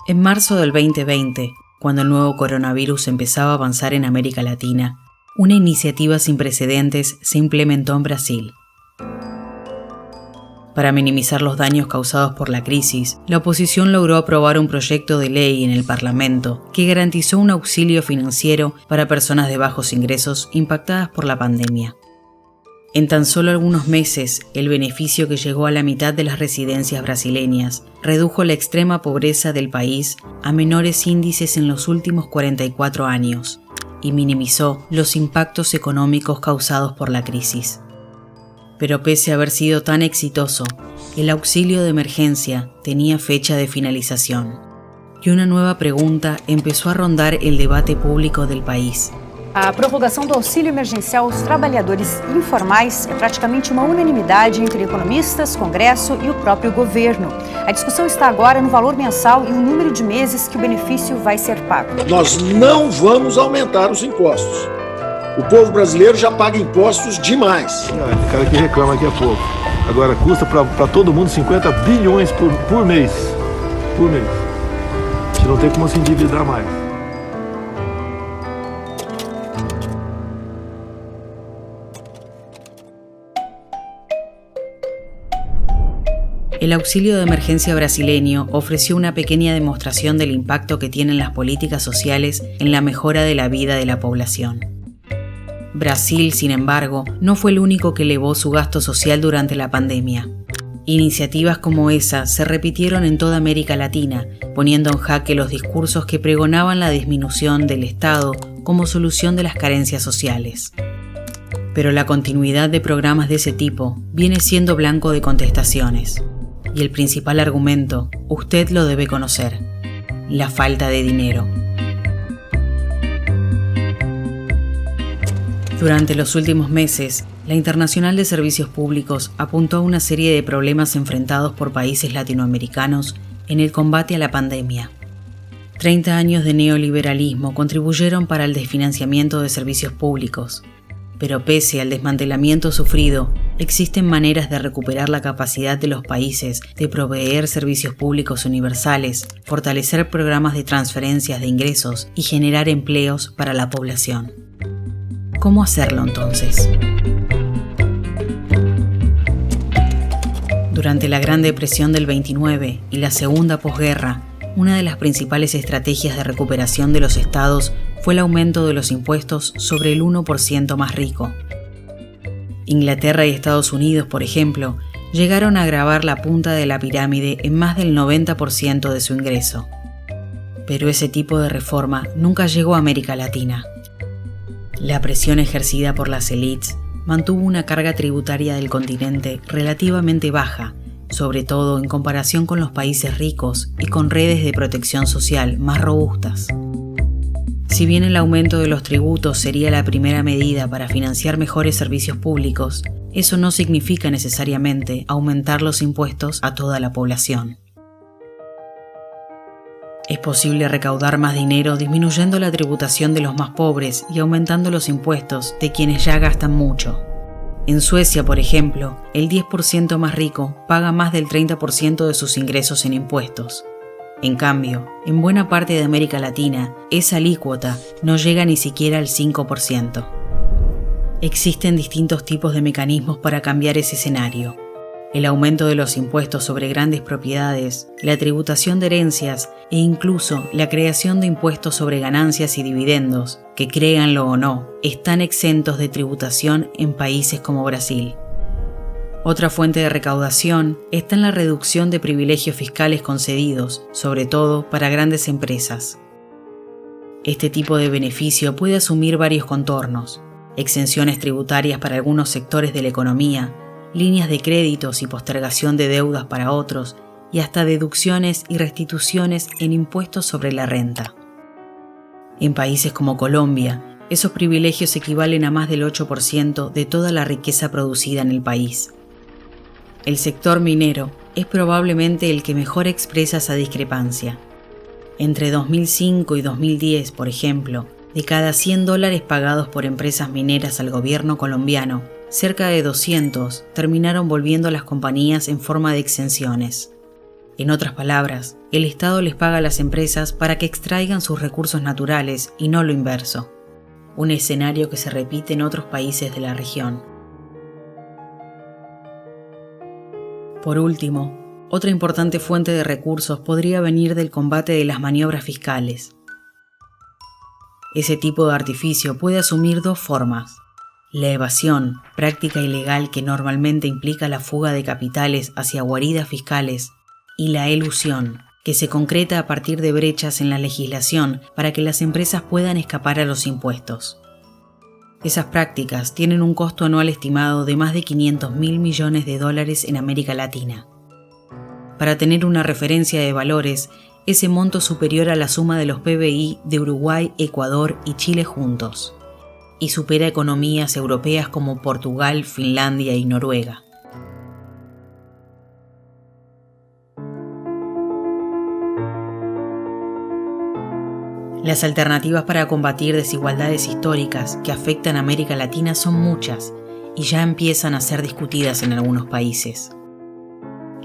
En marzo del 2020, cuando el nuevo coronavirus empezaba a avanzar en América Latina, una iniciativa sin precedentes se implementó en Brasil. Para minimizar los daños causados por la crisis, la oposición logró aprobar un proyecto de ley en el Parlamento que garantizó un auxilio financiero para personas de bajos ingresos impactadas por la pandemia. En tan solo algunos meses, el beneficio que llegó a la mitad de las residencias brasileñas redujo la extrema pobreza del país a menores índices en los últimos 44 años y minimizó los impactos económicos causados por la crisis. Pero pese a haber sido tan exitoso, el auxilio de emergencia tenía fecha de finalización y una nueva pregunta empezó a rondar el debate público del país. A prorrogação do auxílio emergencial aos trabalhadores informais é praticamente uma unanimidade entre economistas, Congresso e o próprio governo. A discussão está agora no valor mensal e o número de meses que o benefício vai ser pago. Nós não vamos aumentar os impostos. O povo brasileiro já paga impostos demais. O cara que reclama aqui a pouco. Agora custa para todo mundo 50 bilhões por mês. Por mês. A gente não tem como se endividar mais. El auxilio de emergencia brasileño ofreció una pequeña demostración del impacto que tienen las políticas sociales en la mejora de la vida de la población. Brasil, sin embargo, no fue el único que elevó su gasto social durante la pandemia. Iniciativas como esa se repitieron en toda América Latina, poniendo en jaque los discursos que pregonaban la disminución del Estado como solución de las carencias sociales. Pero la continuidad de programas de ese tipo viene siendo blanco de contestaciones. Y el principal argumento, usted lo debe conocer: la falta de dinero. Durante los últimos meses, la Internacional de Servicios Públicos apuntó a una serie de problemas enfrentados por países latinoamericanos en el combate a la pandemia. 30 años de neoliberalismo contribuyeron para el desfinanciamiento de servicios públicos, pero pese al desmantelamiento sufrido, existen maneras de recuperar la capacidad de los países de proveer servicios públicos universales, fortalecer programas de transferencias de ingresos y generar empleos para la población. ¿Cómo hacerlo entonces? Durante la Gran Depresión del 29 y la Segunda Posguerra, una de las principales estrategias de recuperación de los estados fue el aumento de los impuestos sobre el 1% más rico. Inglaterra y Estados Unidos, por ejemplo, llegaron a gravar la punta de la pirámide en más del 90% de su ingreso. Pero ese tipo de reforma nunca llegó a América Latina. La presión ejercida por las élites mantuvo una carga tributaria del continente relativamente baja, sobre todo en comparación con los países ricos y con redes de protección social más robustas. Si bien el aumento de los tributos sería la primera medida para financiar mejores servicios públicos, eso no significa necesariamente aumentar los impuestos a toda la población. Es posible recaudar más dinero disminuyendo la tributación de los más pobres y aumentando los impuestos de quienes ya gastan mucho. En Suecia, por ejemplo, el 10% más rico paga más del 30% de sus ingresos en impuestos. En cambio, en buena parte de América Latina, esa alícuota no llega ni siquiera al 5%. Existen distintos tipos de mecanismos para cambiar ese escenario. El aumento de los impuestos sobre grandes propiedades, la tributación de herencias e incluso la creación de impuestos sobre ganancias y dividendos, que créanlo o no, están exentos de tributación en países como Brasil. Otra fuente de recaudación está en la reducción de privilegios fiscales concedidos, sobre todo para grandes empresas. Este tipo de beneficio puede asumir varios contornos: exenciones tributarias para algunos sectores de la economía, líneas de créditos y postergación de deudas para otros, y hasta deducciones y restituciones en impuestos sobre la renta. En países como Colombia, esos privilegios equivalen a más del 8% de toda la riqueza producida en el país. El sector minero es probablemente el que mejor expresa esa discrepancia. Entre 2005 y 2010, por ejemplo, de cada $100 pagados por empresas mineras al gobierno colombiano, cerca de 200 terminaron volviendo a las compañías en forma de exenciones. En otras palabras, el Estado les paga a las empresas para que extraigan sus recursos naturales y no lo inverso. Un escenario que se repite en otros países de la región. Por último, otra importante fuente de recursos podría venir del combate de las maniobras fiscales. Ese tipo de artificio puede asumir dos formas. La evasión, práctica ilegal que normalmente implica la fuga de capitales hacia guaridas fiscales, y la elusión, que se concreta a partir de brechas en la legislación para que las empresas puedan escapar a los impuestos. Esas prácticas tienen un costo anual estimado de más de $500.000 millones en América Latina. Para tener una referencia de valores, ese monto es superior a la suma de los PBI de Uruguay, Ecuador y Chile juntos, y supera economías europeas como Portugal, Finlandia y Noruega. Las alternativas para combatir desigualdades históricas que afectan a América Latina son muchas y ya empiezan a ser discutidas en algunos países.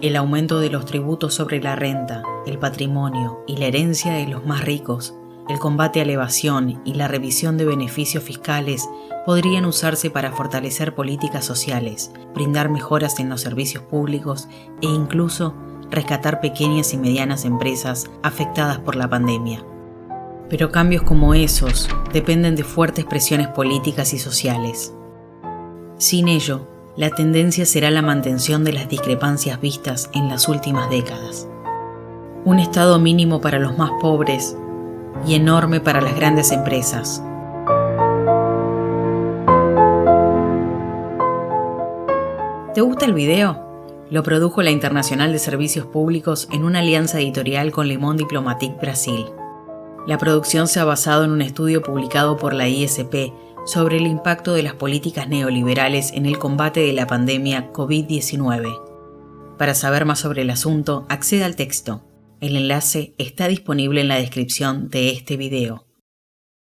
El aumento de los tributos sobre la renta, el patrimonio y la herencia de los más ricos, el combate a la evasión y la revisión de beneficios fiscales podrían usarse para fortalecer políticas sociales, brindar mejoras en los servicios públicos e incluso rescatar pequeñas y medianas empresas afectadas por la pandemia. Pero cambios como esos dependen de fuertes presiones políticas y sociales. Sin ello, la tendencia será la mantención de las discrepancias vistas en las últimas décadas. Un estado mínimo para los más pobres y enorme para las grandes empresas. ¿Te gusta el video? Lo produjo la Internacional de Servicios Públicos en una alianza editorial con Le Monde Diplomatique Brasil. La producción se ha basado en un estudio publicado por la ISP sobre el impacto de las políticas neoliberales en el combate de la pandemia COVID-19. Para saber más sobre el asunto, acceda al texto. El enlace está disponible en la descripción de este video.